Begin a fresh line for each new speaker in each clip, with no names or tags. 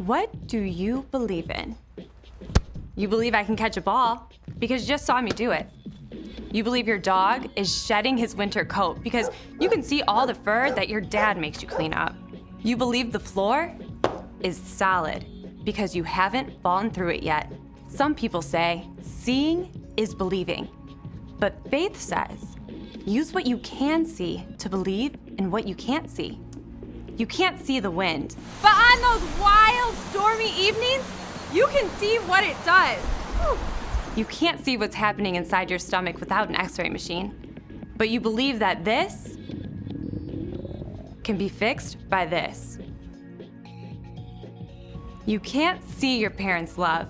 What do you believe in? You believe I can catch a ball because you just saw me do it. You believe your dog is shedding his winter coat because you can see all the fur that your dad makes you clean up. You believe the floor is solid because you haven't fallen through it yet. Some people say seeing is believing, but faith says use what you can see to believe in what you can't see. You can't see the wind, but on those wild, stormy evenings, you can see what it does. Whew. You can't see what's happening inside your stomach without an x-ray machine, but you believe that this can be fixed by this. You can't see your parents' love,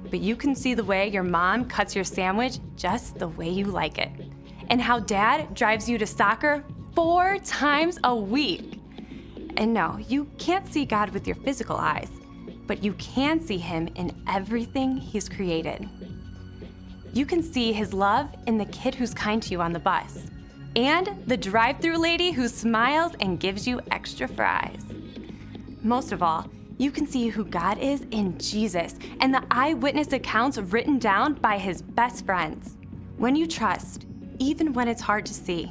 but you can see the way your mom cuts your sandwich just the way you like it, and how dad drives you to soccer 4 times a week. And no, you can't see God with your physical eyes, but you can see him in everything he's created. You can see his love in the kid who's kind to you on the bus, and the drive-thru lady who smiles and gives you extra fries. Most of all, you can see who God is in Jesus and the eyewitness accounts written down by his best friends. When you trust, even when it's hard to see,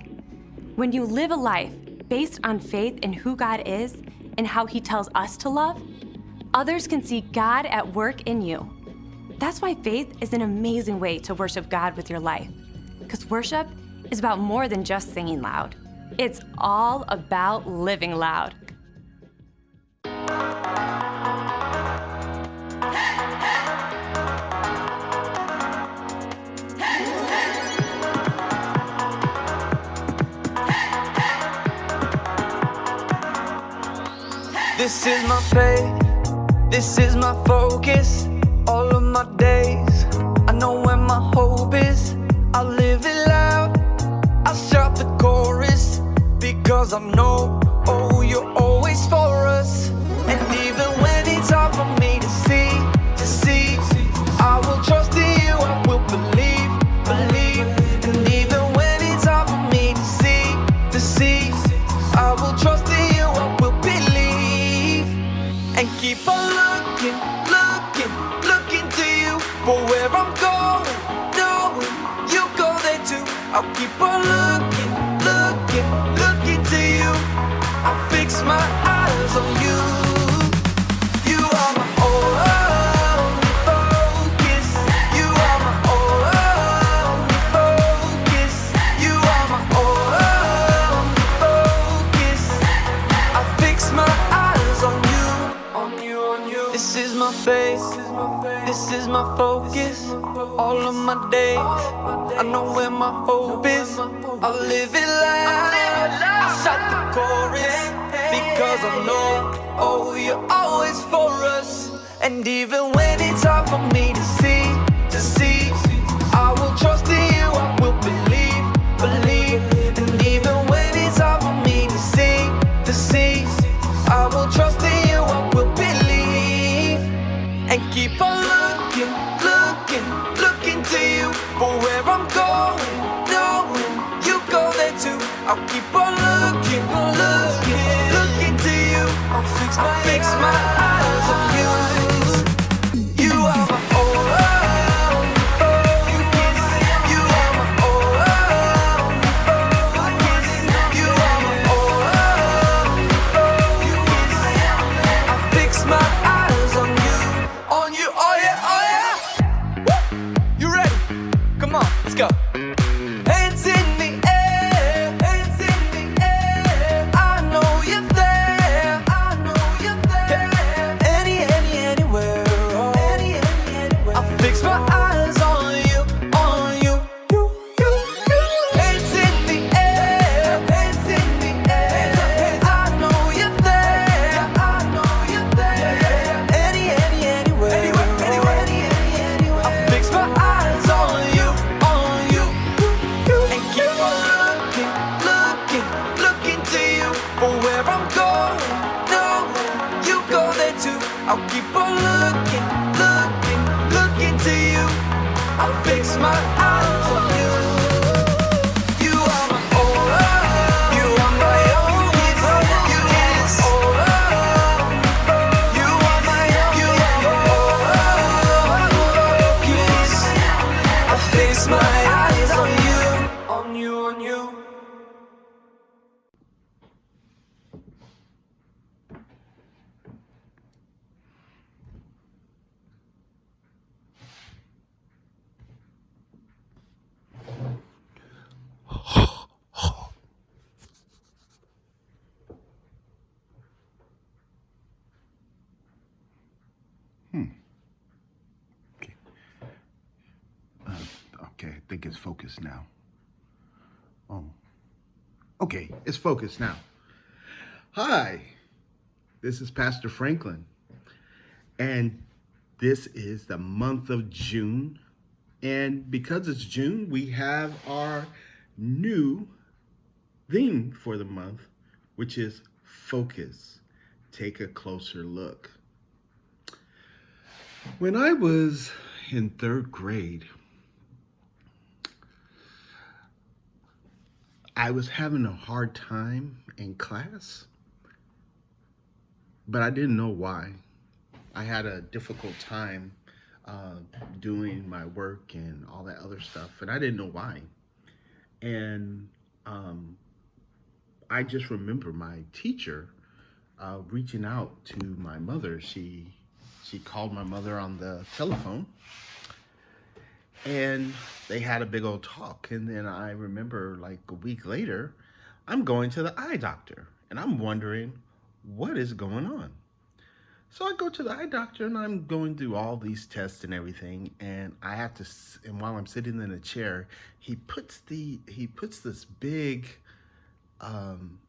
when you live a life based on faith in who God is and how he tells us to love, others can see God at work in you. That's why faith is an amazing way to worship God with your life. Because worship is about more than just singing loud. It's all about living loud.
This is my faith, this is my focus, all of my days. I know where my hope is, I live it loud. I shout the chorus, because I know, oh, you're always for us. And even when it's hard for me to see, I will trust in you, I will believe. And even when it's hard for me to see, I will trust in you, I will believe. And keep on looking to you for where I'm going, knowing you go there too. I'll keep on looking to you. I fix my eyes on you. You are my only focus. You are my only focus. You are my only focus. I fix my eyes on you. This is my faith, this is my focus, all of my days. I know where my hope is, I'll live it loud. I shout the chorus, because I know, oh, you're always for us. And even when it's hard for me to see, I will trust in you, I will believe. And even when it's hard for me to see, I will trust in you, I will believe. And keep on looking to you for where I'm going, knowing you go there too. I'll keep on looking to you. I'll fix my eyes on you. You are my only focus. You are my only focus. You are my only focus. I fix my eyes on you, oh yeah. Woo! You ready? Come on, let's go. Hands in the air, hands in the air. I know you're there, I know you're there. Anywhere, oh. Anywhere. I fix my eyes on you. Hands in the air, hands in the air. I know you're there, I know you're there. Anywhere. I fix my eyes on you. And keep on looking to you for where I'm going, knowing you go there too. I'll keep on looking to you. I'll fix my eyes on you. You are my only, you are my only focus. You are my only fix my eyes on you, on you, on you.
Okay. Okay, I think it's focused now. Oh. Okay, it's focused now. Hi, this is Pastor Franklin, and this is the month of June. And because it's June, we have our new theme for the month, which is focus. Take a closer look. When I was in third grade, I was having a hard time in class, but I didn't know why. I had a difficult time doing my work and all that other stuff, and I didn't know why. And I just remember my teacher reaching out to my mother. She called my mother on the telephone, and they had a big old talk. And then I remember, like a week later, I'm going to the eye doctor, and I'm wondering what is going on. So I go to the eye doctor, and I'm going through all these tests and everything, and I have to. And while I'm sitting in a chair, he puts this big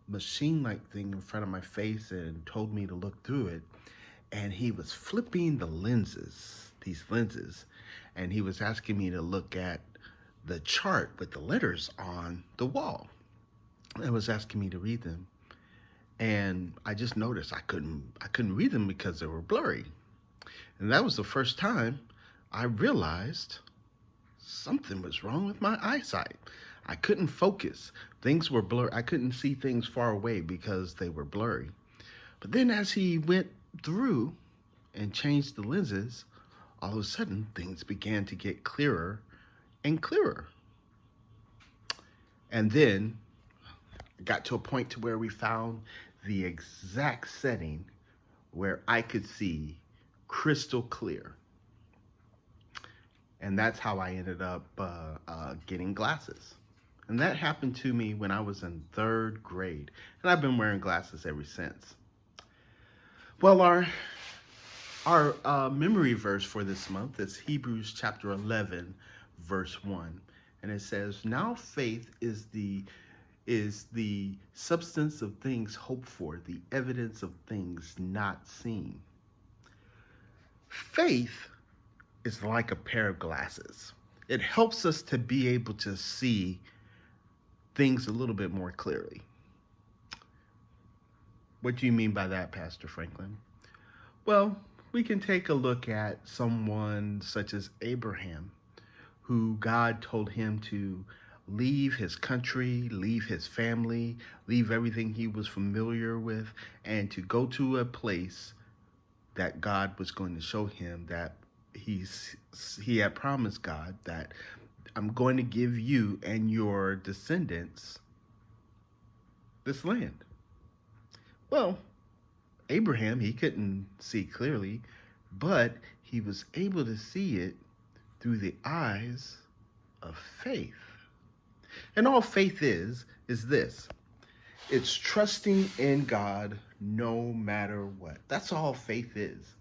machine-like thing in front of my face and told me to look through it. And he was flipping these lenses, and he was asking me to look at the chart with the letters on the wall. And was asking me to read them. And I just noticed I couldn't read them because they were blurry. And that was the first time I realized something was wrong with my eyesight. I couldn't focus. Things were blurry. I couldn't see things far away because they were blurry. But then as he went through and changed the lenses, all of a sudden things began to get clearer and clearer. And then it got to a point to where we found the exact setting where I could see crystal clear. And that's how I ended up getting glasses. And that happened to me when I was in third grade. And I've been wearing glasses ever since. Well, our memory verse for this month is Hebrews chapter 11, verse 1. And it says, now faith is the substance of things hoped for, the evidence of things not seen. Faith is like a pair of glasses. It helps us to be able to see things a little bit more clearly. What do you mean by that, Pastor Franklin? Well, we can take a look at someone such as Abraham, who God told him to leave his country, leave his family, leave everything he was familiar with, and to go to a place that God was going to show him, that he had promised God that I'm going to give you and your descendants this land. Well, Abraham, he couldn't see clearly, but he was able to see it through the eyes of faith. And all faith is this. It's trusting in God no matter what. That's all faith is.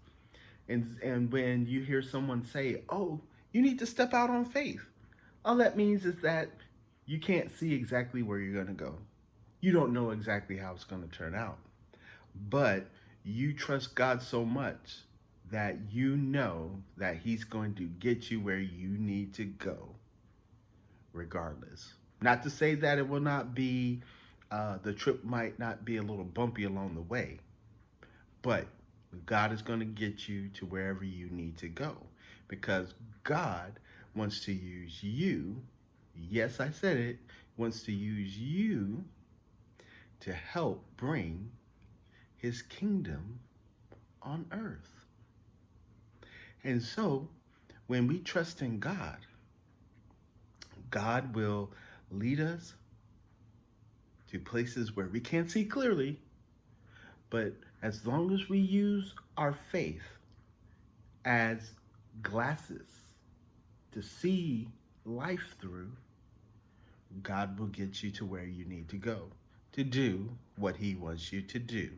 And when you hear someone say, oh, you need to step out on faith, all that means is that you can't see exactly where you're going to go. You don't know exactly how it's going to turn out. But you trust God so much that you know that he's going to get you where you need to go regardless. Not to say that it will not be, the trip might not be a little bumpy along the way, but God is going to get you to wherever you need to go, because God wants to use you. Yes, I said it. Wants to use you to help bring his kingdom on earth. And so when we trust in God, God will lead us to places where we can't see clearly, but as long as we use our faith as glasses to see life through, God will get you to where you need to go to do what He wants you to do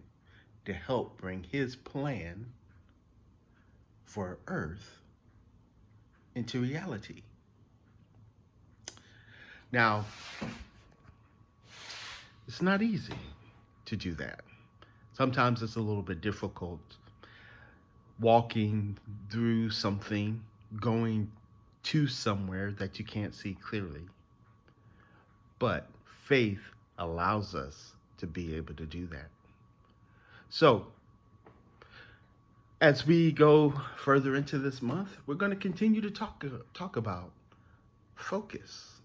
to help bring His plan for earth into reality. Now, it's not easy to do that. Sometimes it's a little bit difficult walking through something, going to somewhere that you can't see clearly. But faith allows us to be able to do that. So, as we go further into this month, we're going to continue to talk about focus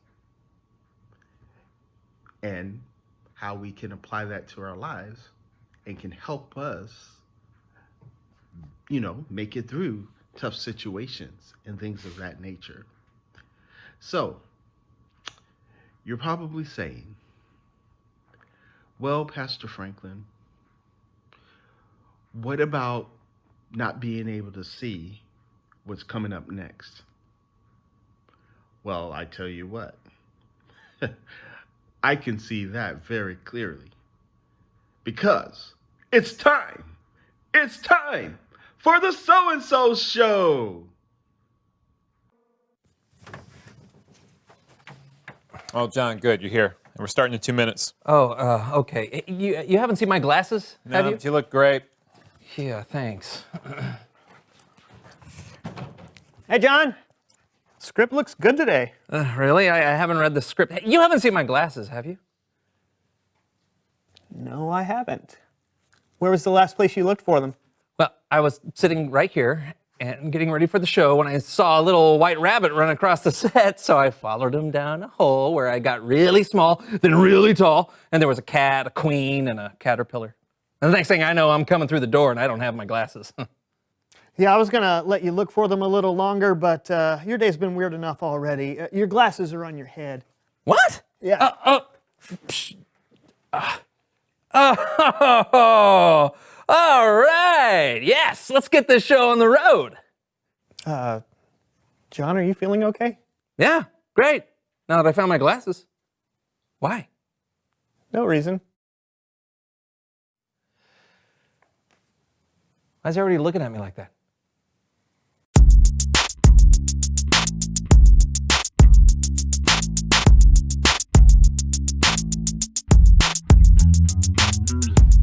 and how we can apply that to our lives and can help us, make it through tough situations and things of that nature. So, you're probably saying, well, Pastor Franklin, what about not being able to see what's coming up next? Well, I tell you what, I can see that very clearly because it's time for the So-and-So Show.
Oh, John, good, you're here. And we're starting in 2 minutes.
Oh, okay. You haven't seen my glasses, have you?
You look great.
Yeah, thanks.
Hey, John. Script looks good today.
Really? I haven't read the script. Hey, you haven't seen my glasses, have you?
No, I haven't. Where was the last place you looked for them?
Well, I was sitting right here and getting ready for the show when I saw a little white rabbit run across the set, so I followed him down a hole where I got really small, then really tall, and there was a cat, a queen, and a caterpillar. And the next thing I know, I'm coming through the door and I don't have my glasses.
Yeah, I was going to let you look for them a little longer, but your day's been weird enough already. Your glasses are on your head.
What?
Yeah.
Oh, all right. Yes, let's get this show on the road.
John, are you feeling okay?
Yeah, great. Now that I found my glasses. Why?
No reason.
Why is everybody looking at me like that?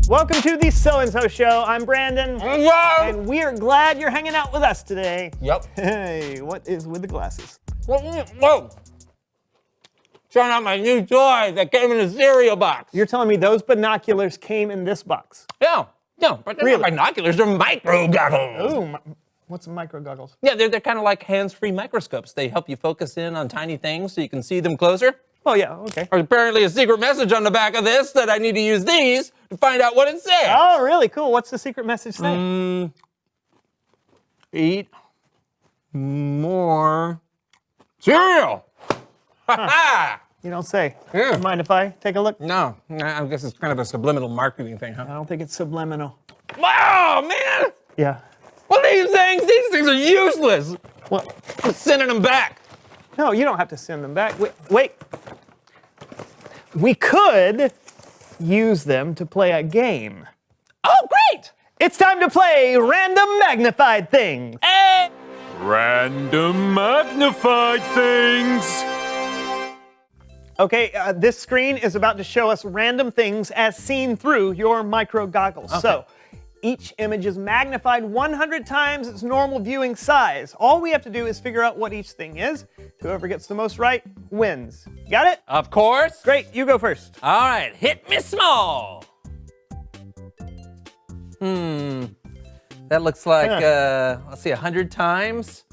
Welcome to the So-and-So Show. I'm Brandon.
Hello!
And we are glad you're hanging out with us today.
Yep.
Hey, what is with the glasses?
Whoa! Trying out my new toy that came in a cereal box.
You're telling me those binoculars came in this box?
Yeah, but they're not binoculars, they're micro goggles.
Ooh, what's micro goggles?
Yeah, they're kind of like hands-free microscopes. They help you focus in on tiny things so you can see them closer.
Oh, yeah, okay.
There's apparently a secret message on the back of this that I need to use these to find out what it says.
Oh, really? Cool. What's the secret message say?
Eat more cereal.
You don't say.
Yeah.
Mind if I take a look?
No, I guess it's kind of a subliminal marketing thing, huh?
I don't think it's subliminal.
Wow, man!
Yeah.
What are you saying? These things are useless.
What?
I'm sending them back.
No, you don't have to send them back. Wait. We could use them to play a game.
Oh, great!
It's time to play Random Magnified Things.
Hey!
Random magnified things.
Okay, this screen is about to show us random things as seen through your micro goggles.
Okay.
So, each image is magnified 100 times its normal viewing size. All we have to do is figure out what each thing is. Whoever gets the most right wins. Got it?
Of course.
Great, you go first.
All right, hit me small. That looks like, let's see, 100 times.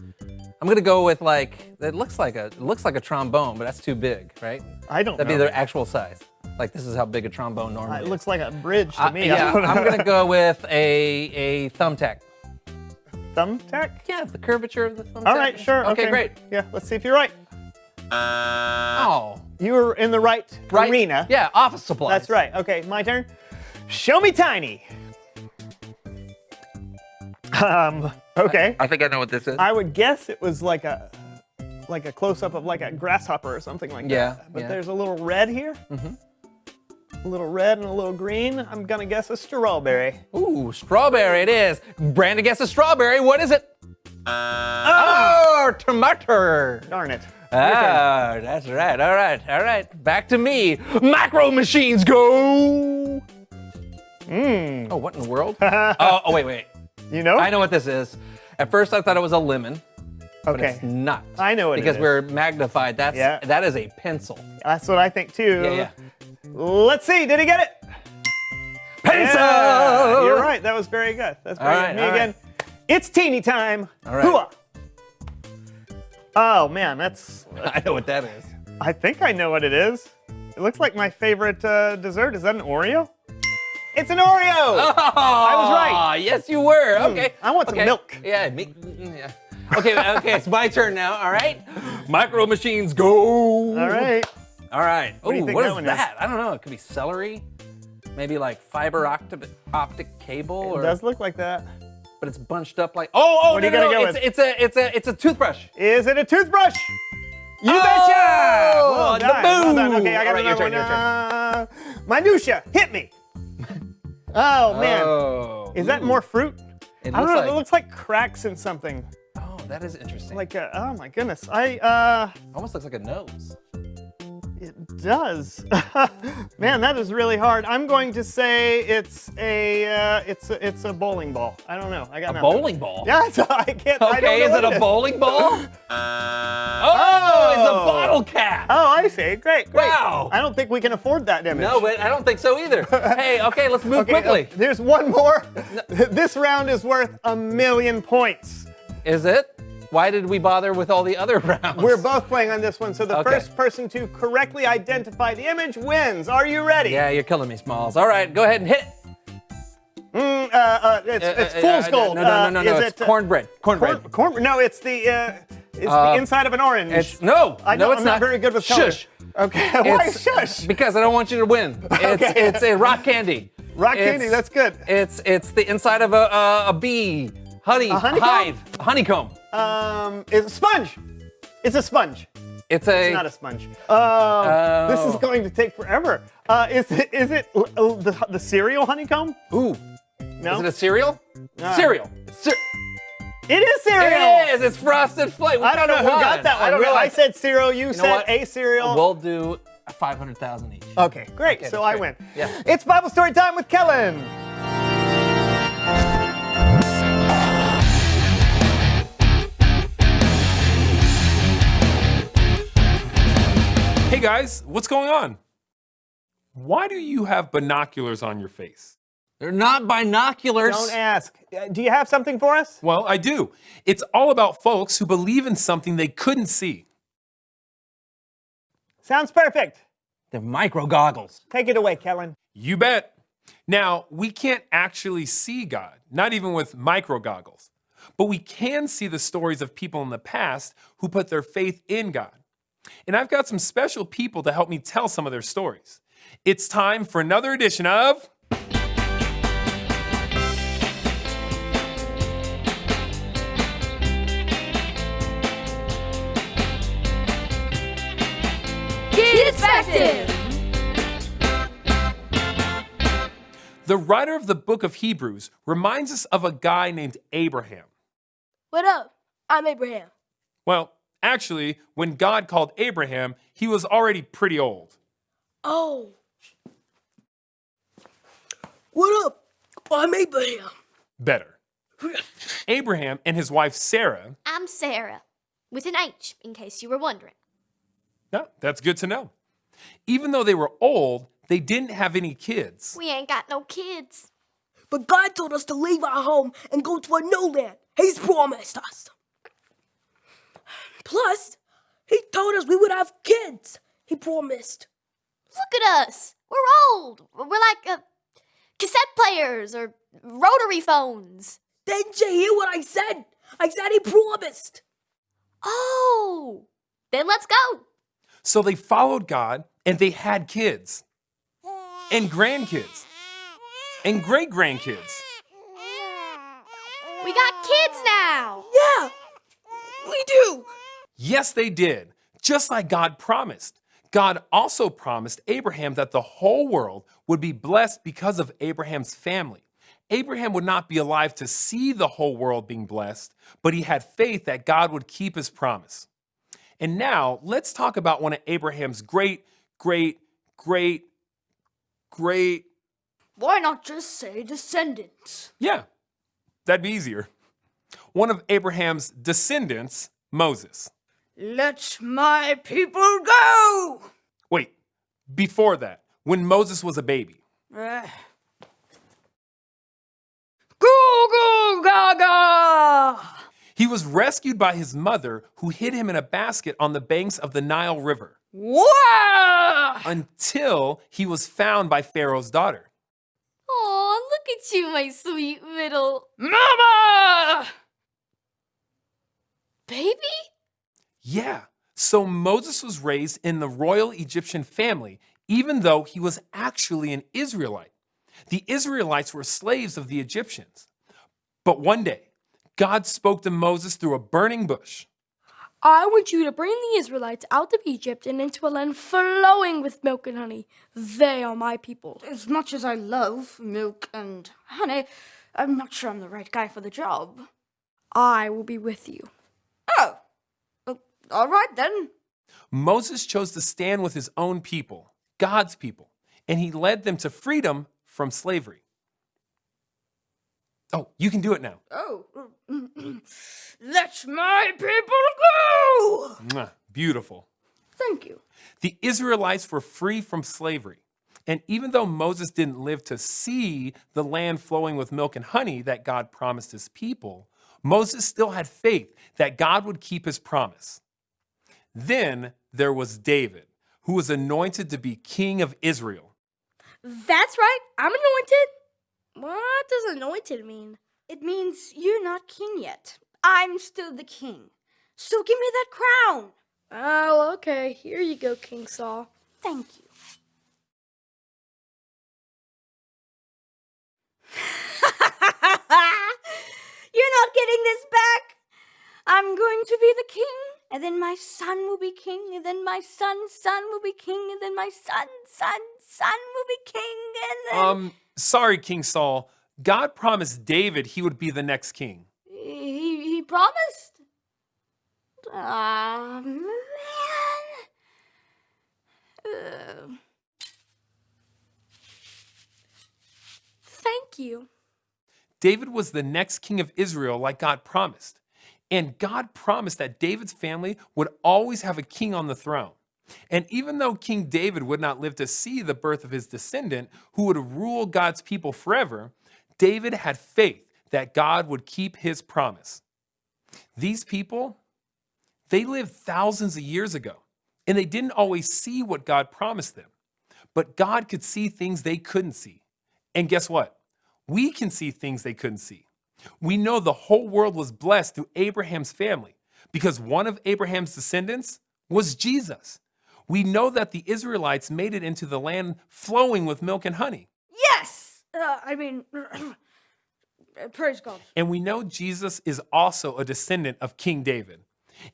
I'm gonna go with it looks like a trombone, but that's too big, right?
I don't
That'd
know.
be their actual size. Like this is how big a trombone normally
It
is.
looks like a bridge to me.
Yeah,
I don't know.
I'm gonna go with a thumbtack.
Thumbtack?
Yeah, the curvature of the thumbtack.
All right, sure.
Okay, great.
Yeah, let's see if you're right.
Oh.
You were in the right arena.
Yeah, office supplies.
That's right. Okay, my turn. Show me tiny. Okay.
I think I know what this is.
I would guess it was like a close-up of like a grasshopper or something like
Yeah,
that. But
yeah.
there's a little red here. A little red and a little green. I'm gonna guess a strawberry.
Ooh, strawberry it is. Brandon guesses strawberry. What is it? Oh, tomato.
Darn it.
Ah, that's right. All right. Back to me. Macro machines go. Oh, what in the world? oh, wait.
You know?
I know what this is. At first, I thought it was a lemon. But
Okay.
it's not.
I know what it
because
is.
we're magnified.
Yeah.
That is a pencil.
That's what I think too.
Yeah.
Let's see. Did he get it?
Pencil.
Yeah, you're right. That was very good. That's very
All
good.
right,
Me
all
again. It's teeny time.
All right.
Hooah. Oh man, that's.
I know what that is.
I think I know what it is. It looks like my favorite dessert. Is that an Oreo? It's an Oreo.
Oh, I
was right.
Yes, you were. Okay.
I want some milk.
Yeah, yeah. Okay, it's my turn now. All right. Micro machines go.
All right.
All right.
What do you
Ooh,
think
what
that
is
one
that? I don't know. It could be celery. Maybe like fiber optic cable,
It
or
does look like that.
but it's bunched up like. Oh,
What are you gonna go with?
It's a toothbrush.
Is it a toothbrush? You
Oh,
betcha! Well
the
done. Well done.
boom.
Okay, I got
All right, your
another
turn,
one. Minutia, hit me. Oh man,
Oh.
is that
Ooh.
more fruit?
It
I don't
looks
know.
like-
It looks like cracks in something.
Oh, that is interesting.
Like oh my goodness,
almost looks like a nose.
it does. Man, that is really hard. I'm going to say it's a bowling ball. I don't know. I got
A
nothing.
bowling ball.
Yeah, I can't. I don't
Okay,
know
is
what
it a bowling ball? Oh, it's a bottle cap.
Oh, I see. Great.
Wow.
I don't think we can afford that image.
No, but I don't think so either. Hey, okay, let's move quickly.
There's one more. This round is worth 1,000,000 points.
Is it? Why did we bother with all the other rounds?
We're both playing on this one, so the
Okay.
first person to correctly identify the image wins. Are you ready?
Yeah, you're killing me, Smalls. All right, go ahead and hit it.
It's fool's gold.
No.
Is
It's
it,
cornbread. Cornbread.
No, it's the inside of an orange.
It's no.
I'm
it's
not very good with colors.
Shush.
Okay, why
It's-
shush?
Because I don't want you to win. It's a rock candy.
Rock candy,
It's-
that's good.
It's the inside of a bee.
honeycomb?
Hive. Honeycomb.
It's a sponge. It's a sponge.
It's
Not a sponge. This is going to take forever. Is it the cereal honeycomb?
Ooh.
No.
Is it a cereal? Cereal.
It is cereal.
It is. It's Frosted Flake.
I don't know who got that one.
I don't know.
I said cereal. You
know
said
what?
a cereal.
We'll do 500,000 each.
Okay, great.
Okay,
So
that's
I
great.
win.
Yeah.
It's Bible story time with Kellen.
Hey guys, what's going on? Why do you have binoculars on your face?
They're not binoculars.
Don't ask. Do you have something for us?
Well, I do. It's all about folks who believe in something they couldn't see.
Sounds perfect.
They're micro goggles.
Take it away, Kellen.
You bet. Now, we can't actually see God, not even with micro goggles. But we can see the stories of people in the past who put their faith in God. And I've got some special people to help me tell some of their stories. It's time for another edition of
Kids Perspective!
The writer of the book of Hebrews reminds us of a guy named Abraham.
What up? I'm Abraham.
Well, actually, when God called Abraham, he was already pretty old.
Oh. What up? I'm Abraham.
Better. Abraham and his wife Sarah.
I'm Sarah, with an H, in case you were wondering.
No, that's good to know. Even though they were old, they didn't have any kids.
We ain't got no kids.
But God told us to leave our home and go to a new land. He's promised us. Plus, he told us we would have kids. He promised.
Look at us. We're old. We're like cassette players or rotary phones.
Didn't you hear what I said? I said he promised.
Oh, then let's go.
So they followed God and they had kids and grandkids and great-grandkids.
We got kids now.
Yeah, we do.
Yes, they did, just like God promised. God also promised Abraham that the whole world would be blessed because of Abraham's family. Abraham would not be alive to see the whole world being blessed, but he had faith that God would keep his promise. And now let's talk about one of Abraham's great.
Why not just say descendants?
Yeah, that'd be easier. One of Abraham's descendants, Moses.
Let my people go!
Wait, before that, when Moses was a baby.
Goo goo gaga!
He was rescued by his mother, who hid him in a basket on the banks of the Nile River
Wah!
until he was found by Pharaoh's daughter.
Aw, look at you, my sweet little
Mama!
baby.
Yeah, so Moses was raised in the royal Egyptian family, even though he was actually an Israelite. The Israelites were slaves of the Egyptians. But one day, God spoke to Moses through a burning bush.
I want you to bring the Israelites out of Egypt and into a land flowing with milk and honey. They are my people.
As much as I love milk and honey, I'm not sure I'm the right guy for the job.
I will be with you.
Oh, all right then.
Moses chose to stand with his own people, God's people, and he led them to freedom from slavery. Oh, you can do it now.
Oh, let my people go!
Mwah, beautiful.
Thank you.
The Israelites were free from slavery. And even though Moses didn't live to see the land flowing with milk and honey that God promised his people, Moses still had faith that God would keep his promise. Then there was David, who was anointed to be king of Israel.
That's right. I'm anointed. What does anointed mean?
It means you're not king yet. I'm still the king. So give me that crown.
Oh, okay. Here you go, King Saul.
Thank you. You're not getting this back. I'm going to be the king, and then my son will be king, and then my son's son will be king, and then my son's son will be king, and then...
Sorry, King Saul. God promised David he would be the next king.
He promised? Man.
Thank you.
David was the next king of Israel like God promised. And God promised that David's family would always have a king on the throne. And even though King David would not live to see the birth of his descendant, who would rule God's people forever, David had faith that God would keep his promise. These people, they lived thousands of years ago, and they didn't always see what God promised them. But God could see things they couldn't see. And guess what? We can see things they couldn't see. We know the whole world was blessed through Abraham's family because one of Abraham's descendants was Jesus. We know that the Israelites made it into the land flowing with milk and honey.
Yes! Praise God.
And we know Jesus is also a descendant of King David.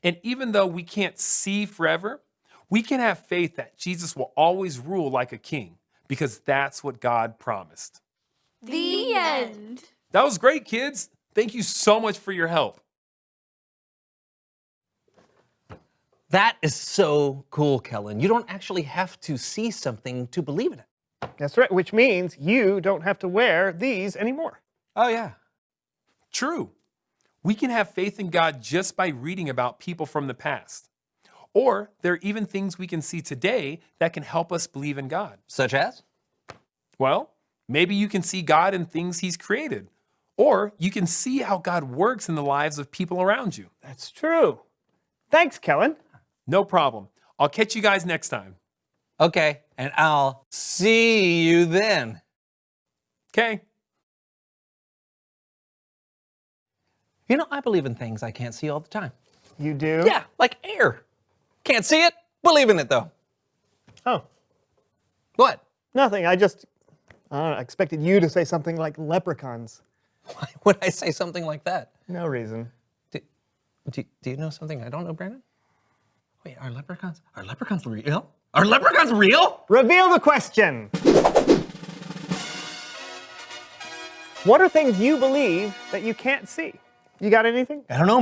And even though we can't see forever, we can have faith that Jesus will always rule like a king because that's what God promised.
The end.
That was great, kids. Thank you so much for your help.
That is so cool, Kellen. You don't actually have to see something to believe in it.
That's right, which means you don't have to wear these anymore.
Oh, yeah.
True. We can have faith in God just by reading about people from the past. Or there are even things we can see today that can help us believe in God.
Such as?
Well, maybe you can see God in things he's created. Or you can see how God works in the lives of people around you.
That's true. Thanks, Kellen.
No problem. I'll catch you guys next time.
Okay, and I'll see you then.
Okay.
You know, I believe in things I can't see all the time.
You do?
Yeah, like air. Can't see it, believe in it, though.
Oh,
What?
nothing. I don't know, I expected you to say something like leprechauns.
Why would I say something like that?
No reason.
Do you know something I don't know, Brandon? Wait, are leprechauns real? Are leprechauns real?
Reveal the question. What are things you believe that you can't see? You got anything?
I don't know,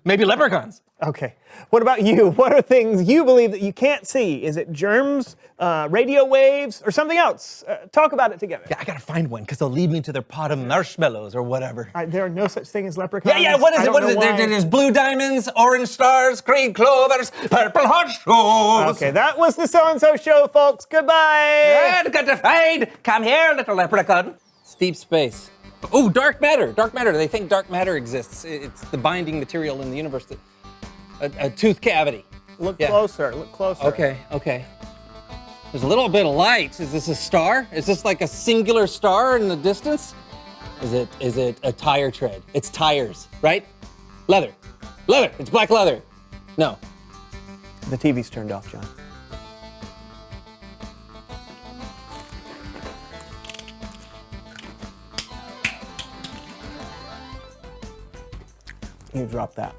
maybe leprechauns.
Okay. What about you? What are things you believe that you can't see? Is it germs, radio waves, or something else? Talk about it together.
Yeah, I gotta find one, because they'll lead me to their pot of marshmallows or whatever.
There are no such thing as leprechauns.
Yeah, what is
I
it?
don't
What is
know
it?
why.
There's blue diamonds, orange stars, green clovers, purple hot shoes.
Okay, that was the So-and-So Show, folks. Goodbye.
And got to find. Come here, little leprechaun. It's deep space. Oh, dark matter. Dark matter. They think dark matter exists. It's the binding material in the universe. A tooth cavity.
Look
Yeah.
closer. Look closer.
Okay. There's a little bit of light. Is this a star? Is this like a singular star in the distance? Is it a tire tread? It's tires, right? Leather. It's black leather. No.
The TV's turned off, John. You dropped that.